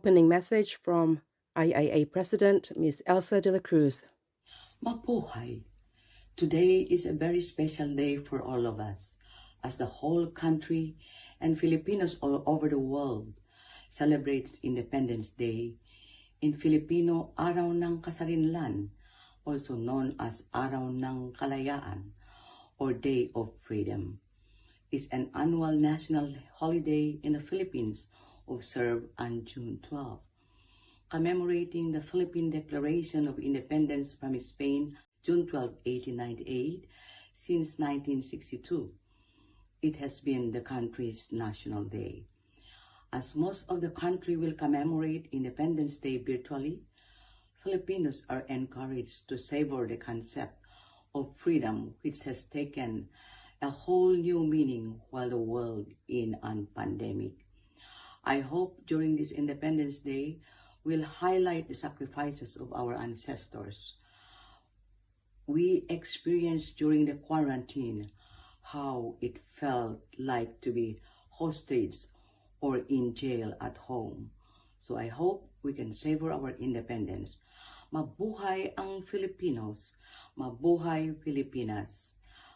opening message from IIA President Ms. Elza de la Cruz. Mabuhay! Today is a very special day for all of us, as the whole country and Filipinos all over the world celebrates Independence Day. In Filipino, Araw ng Kasarinlan, also known as Araw ng Kalayaan or Day of Freedom, is an annual national holiday in the Philippines observed on June 12, commemorating the Philippine Declaration of Independence from Spain, June 12, 1898. Since 1962, it has been the country's national day. As most of the country will commemorate Independence Day virtually, Filipinos are encouraged to savor the concept of freedom, which has taken a whole new meaning while the world is in pandemic. I hope during this Independence Day, we'll highlight the sacrifices of our ancestors. We experienced during the quarantine how it felt like to be hostage or in jail at home. So I hope we can savor our independence. Mabuhay ang Filipinos, mabuhay Pilipinas,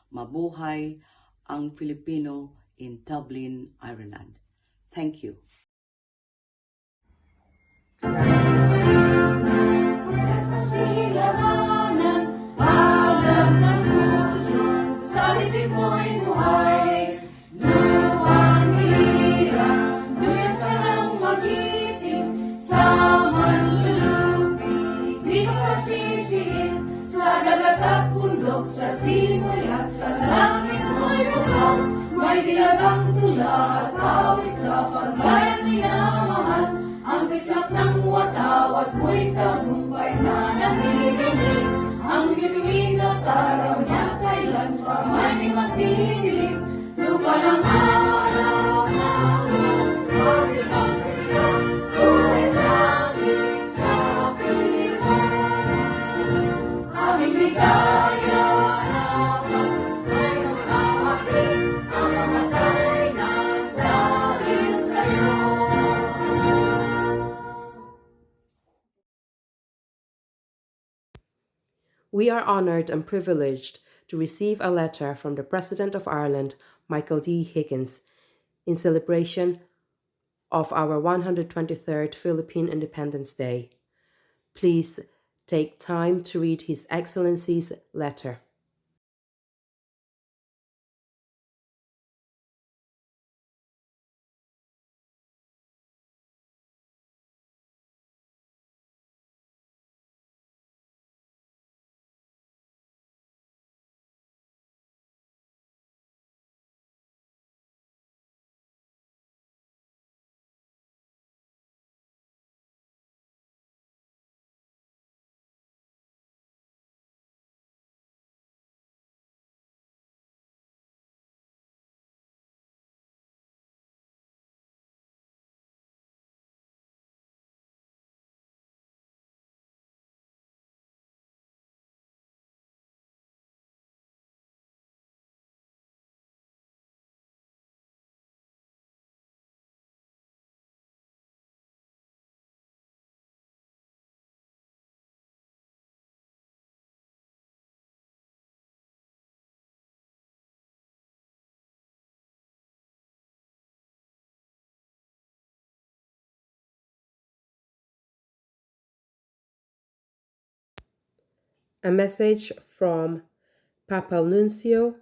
mabuhay ang Filipino in Dublin, Ireland. Thank you. Sa simoy at sa langit mo'y bukal, may dilagang tula at awit sa paglayang minamahal. Ang kislap ng watawat mo'y tagumpay na nahihilig. Ang bituin at araw niya kailan pa may magdidilim. Lupa ng araw-araw, pati ang sila, buhay langit sa Pilipinas. Aming ligaya, We are honored and privileged to receive a letter from the President of Ireland, Michael D. Higgins, in celebration of our 123rd Philippine Independence Day. Please take time to read His Excellency's letter. A message from Papal Nuncio,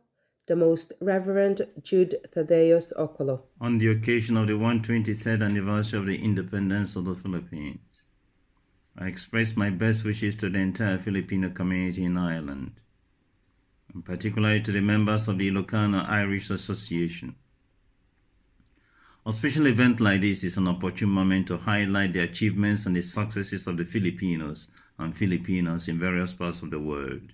the Most Reverend Jude Thaddeus Okolo. On the occasion of the 123rd anniversary of the independence of the Philippines, I express my best wishes to the entire Filipino community in Ireland, and particularly to the members of the Ilocano-Irish Association. A special event like this is an opportune moment to highlight the achievements and the successes of the Filipinos and Filipinas in various parts of the world.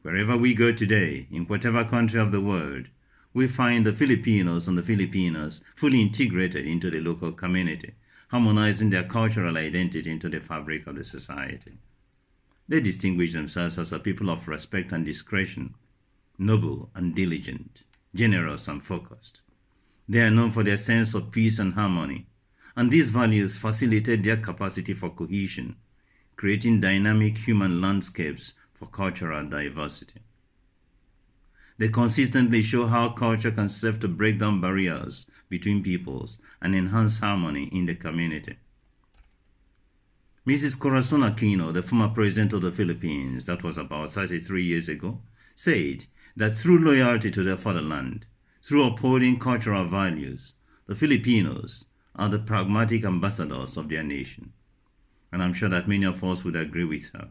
Wherever we go today, in whatever country of the world, we find the Filipinos and the Filipinas fully integrated into the local community, harmonizing their cultural identity into the fabric of the society. They distinguish themselves as a people of respect and discretion, noble and diligent, generous and focused. They are known for their sense of peace and harmony, and these values facilitate their capacity for cohesion, creating dynamic human landscapes for cultural diversity. They consistently show how culture can serve to break down barriers between peoples and enhance harmony in the community. Mrs. Corazon Aquino, the former president of the Philippines, that was about 33 years ago, said that through loyalty to their fatherland, through upholding cultural values, the Filipinos are the pragmatic ambassadors of their nation. And I'm sure that many of us would agree with her.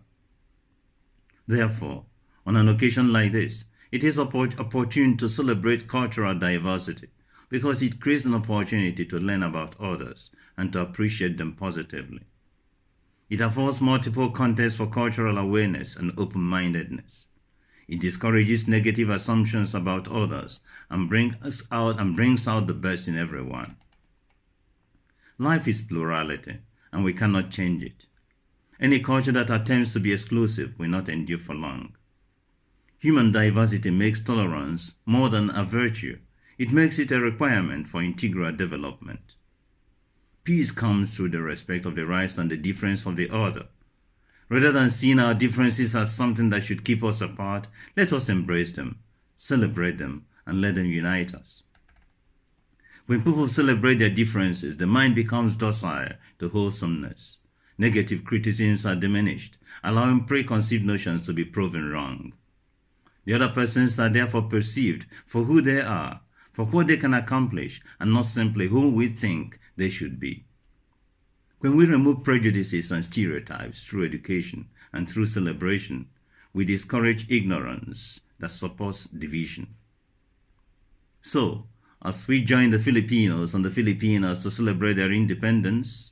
Therefore, on an occasion like this, it is opportune to celebrate cultural diversity because it creates an opportunity to learn about others and to appreciate them positively. It affords multiple contexts for cultural awareness and open-mindedness. It discourages negative assumptions about others and brings out the best in everyone. Life is plurality, and we cannot change it. Any culture that attempts to be exclusive will not endure for long. Human diversity makes tolerance more than a virtue. It makes it a requirement for integral development. Peace comes through the respect of the rights and the difference of the other. Rather than seeing our differences as something that should keep us apart, let us embrace them, celebrate them, and let them unite us. When people celebrate their differences, the mind becomes docile to wholesomeness. Negative criticisms are diminished, allowing preconceived notions to be proven wrong. The other persons are therefore perceived for who they are, for what they can accomplish, and not simply who we think they should be. When we remove prejudices and stereotypes through education and through celebration, we discourage ignorance that supports division. So, as we join the Filipinos and the Filipinas to celebrate their independence,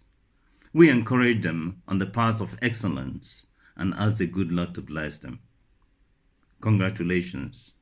we encourage them on the path of excellence and ask the good Lord to bless them. Congratulations.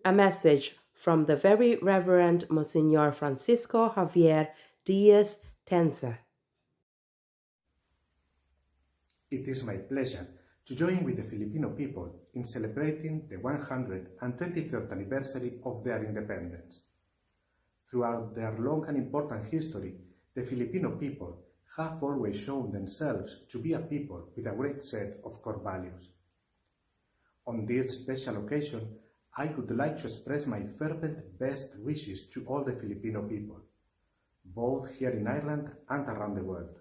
a message from the Very Reverend Monsignor Francisco Javier Díaz Tenza. It is my pleasure to join with the Filipino people in celebrating the 123rd anniversary of their independence. Throughout their long and important history, the Filipino people have always shown themselves to be a people with a great set of core values. On this special occasion, I would like to express my fervent best wishes to all the Filipino people, both here in Ireland and around the world.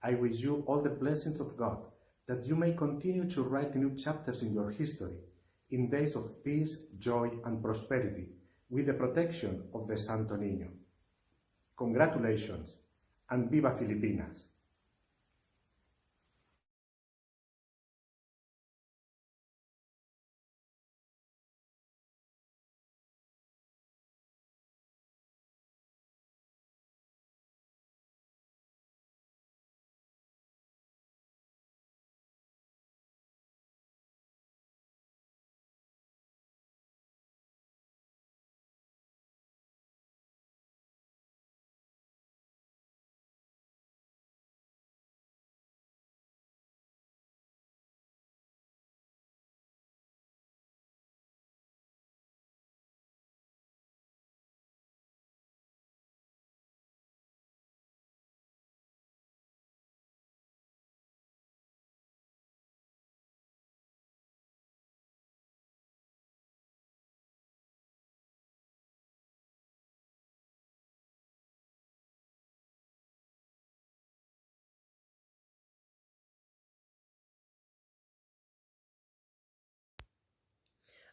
I wish you all the blessings of God, that you may continue to write new chapters in your history, in days of peace, joy, and prosperity, with the protection of the Santo Niño. Congratulations, and Viva Filipinas!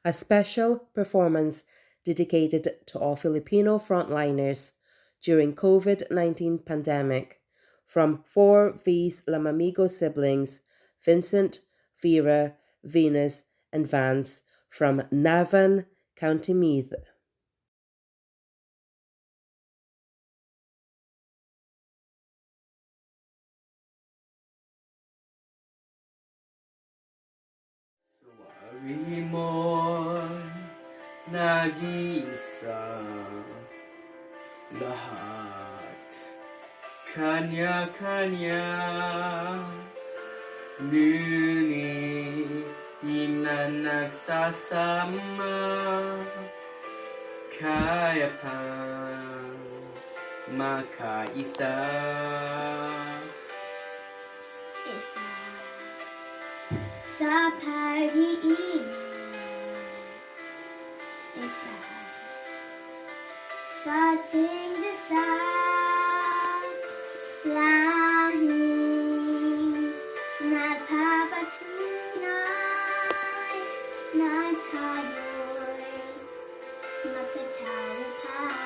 A special performance dedicated to all Filipino frontliners during COVID-19 pandemic from 4 V's Lamamigo siblings, Vincent, Vera, Venus, and Vance from Navan, County Meath. Suwari mo'y nag-iisa, lahat kanya-kanya, ngunit di na nagsasama, kaya pang makaisa. Isa sa pag-iingat, isa sa ating dasal, lahing nagpapatunay na tayo'y magkatagumpay.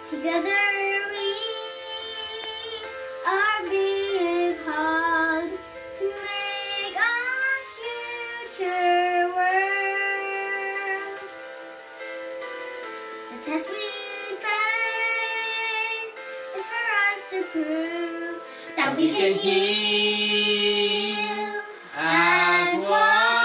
Together we are being called to make a future world. The test we face is for us to prove that we can heal as one.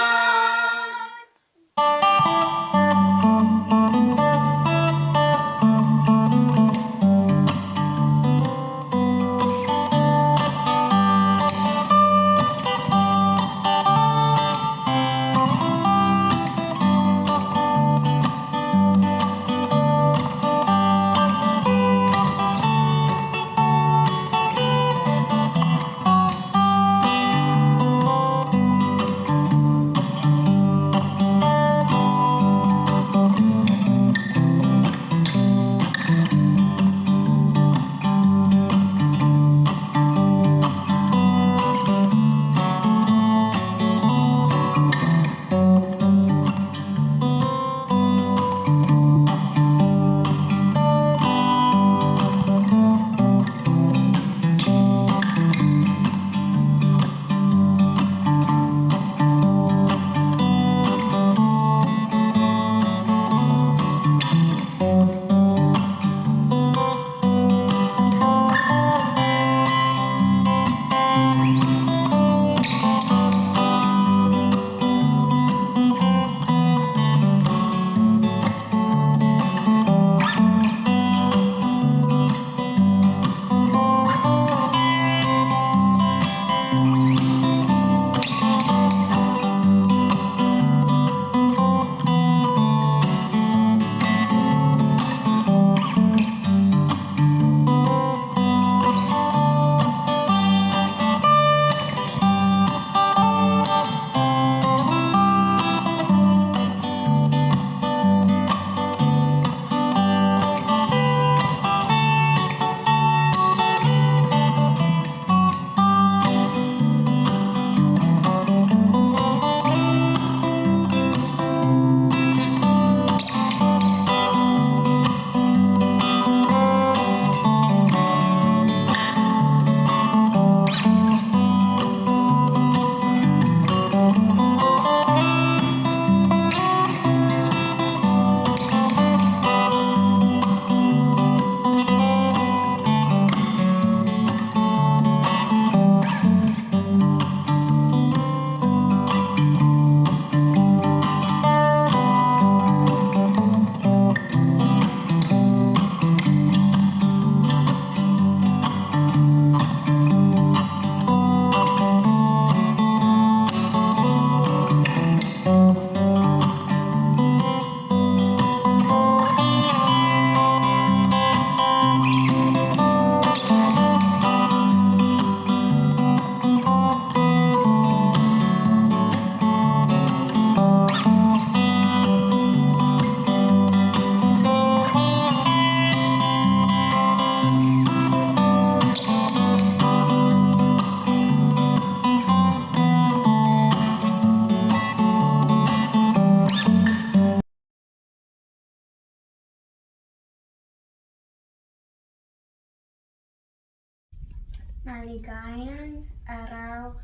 maligayang araw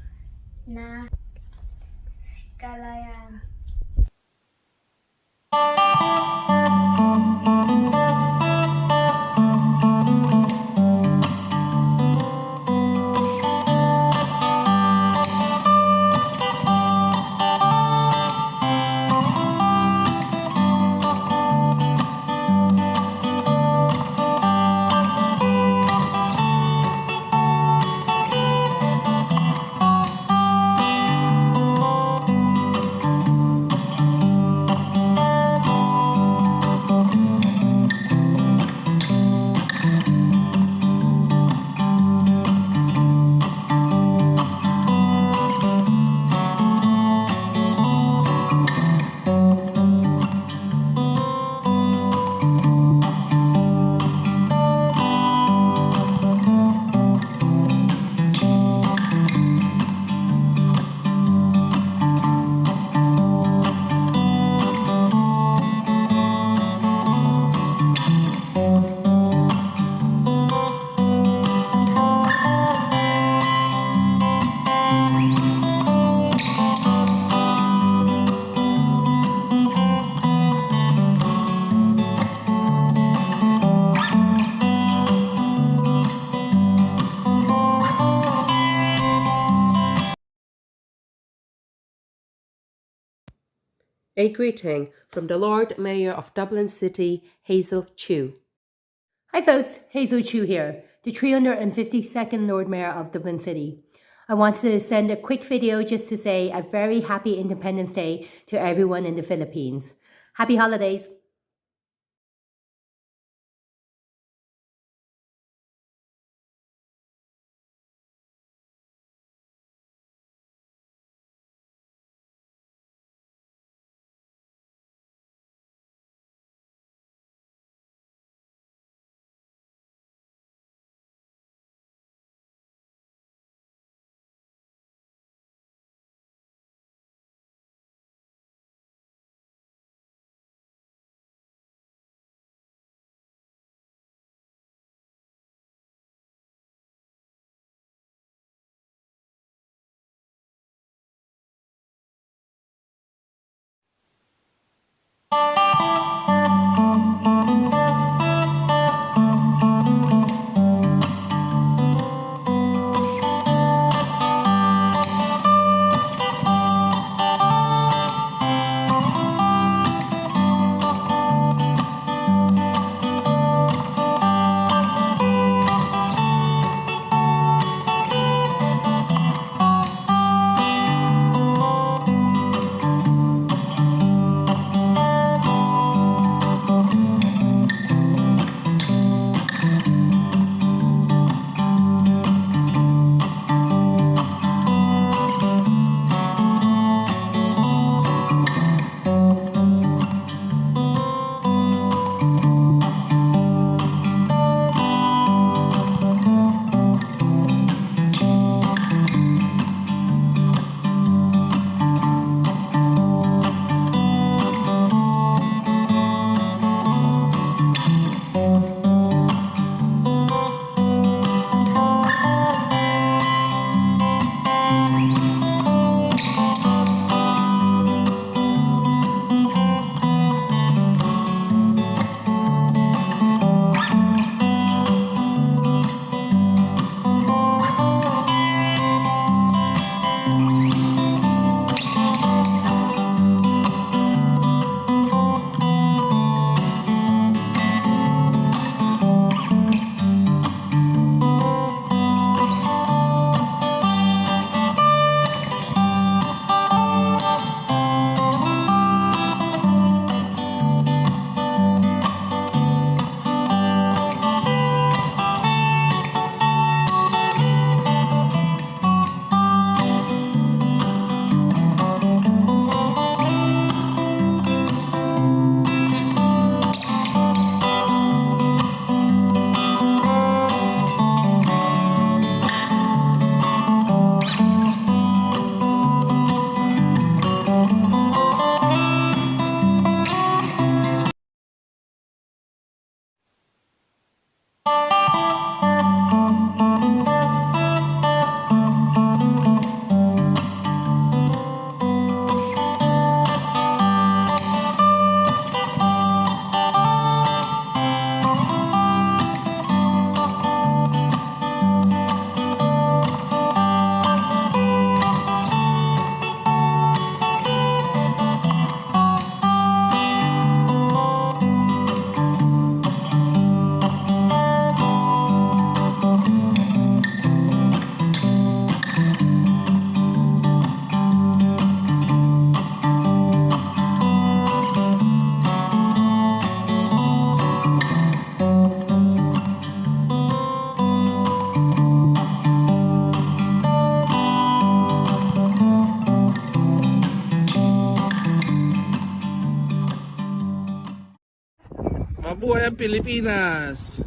na kalayaan. A greeting from the Lord Mayor of Dublin City, Hazel Chu. Hi folks, Hazel Chu here, the 352nd Lord Mayor of Dublin City. I wanted to send a quick video just to say a very happy Independence Day to everyone in the Philippines. Happy holidays! Buhay ang Pilipinas!